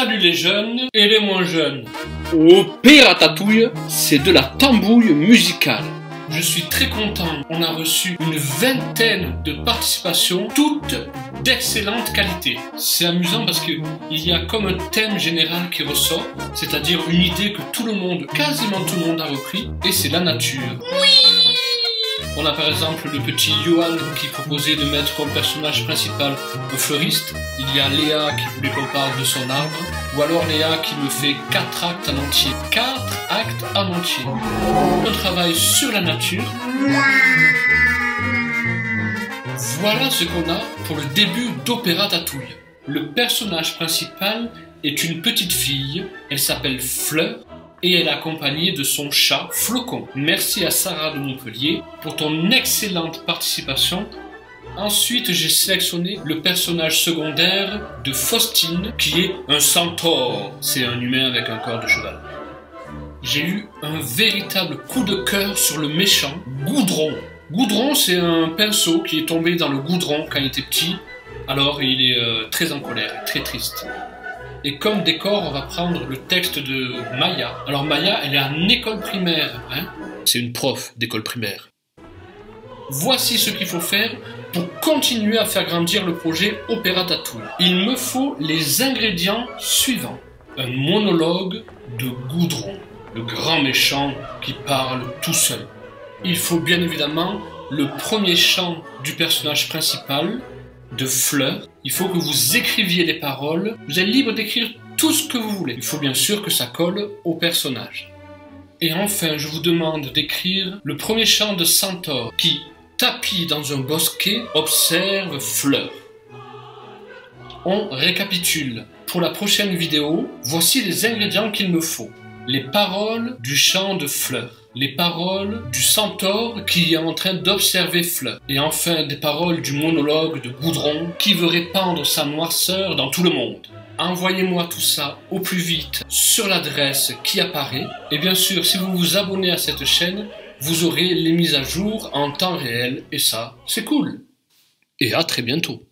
Salut les jeunes et les moins jeunes. Opé Ratatouille, c'est de la tambouille musicale. Je suis très content, on a reçu une vingtaine de participations, toutes d'excellente qualité. C'est amusant parce qu'il y a comme un thème général qui ressort, c'est-à-dire une idée que tout le monde, quasiment tout le monde a repris, et c'est la nature. Oui. On a par exemple le petit Johan qui proposait de mettre comme personnage principal un fleuriste. Il y a Léa qui voulait qu'on parle de son arbre. Ou alors Léa qui me fait 4 actes en entier. 4 actes en entier. On travaille sur la nature. Voilà ce qu'on a pour le début d'Opé Ratatouille. Le personnage principal est une petite fille. Elle s'appelle Fleur. Et elle est accompagnée de son chat Flocon. Merci à Sarah de Montpellier pour ton excellente participation. Ensuite, j'ai sélectionné le personnage secondaire de Faustine, qui est un centaure. C'est un humain avec un corps de cheval. J'ai eu un véritable coup de cœur sur le méchant, Goudron. Goudron, c'est un pinceau qui est tombé dans le goudron quand il était petit. Alors, il est très en colère, très triste. Et comme décor, on va prendre le texte de Maya. Alors Maya, elle est en école primaire. Hein, c'est une prof d'école primaire. Voici ce qu'il faut faire pour continuer à faire grandir le projet Opé Ratatouille. Il me faut les ingrédients suivants. Un monologue de Goudron, le grand méchant qui parle tout seul. Il faut bien évidemment le premier chant du personnage principal, de Fleur. Il faut que vous écriviez les paroles. Vous êtes libre d'écrire tout ce que vous voulez. Il faut bien sûr que ça colle au personnage. Et enfin, je vous demande d'écrire le premier chant de Centaure qui, tapi dans un bosquet, observe Fleur. On récapitule. Pour la prochaine vidéo, voici les ingrédients qu'il me faut. Les paroles du chant de Fleur. Les paroles du centaure qui est en train d'observer Fleur. Et enfin des paroles du monologue de Goudron qui veut répandre sa noirceur dans tout le monde. Envoyez-moi tout ça au plus vite sur l'adresse qui apparaît. Et bien sûr, si vous vous abonnez à cette chaîne, vous aurez les mises à jour en temps réel. Et ça, c'est cool. Et à très bientôt.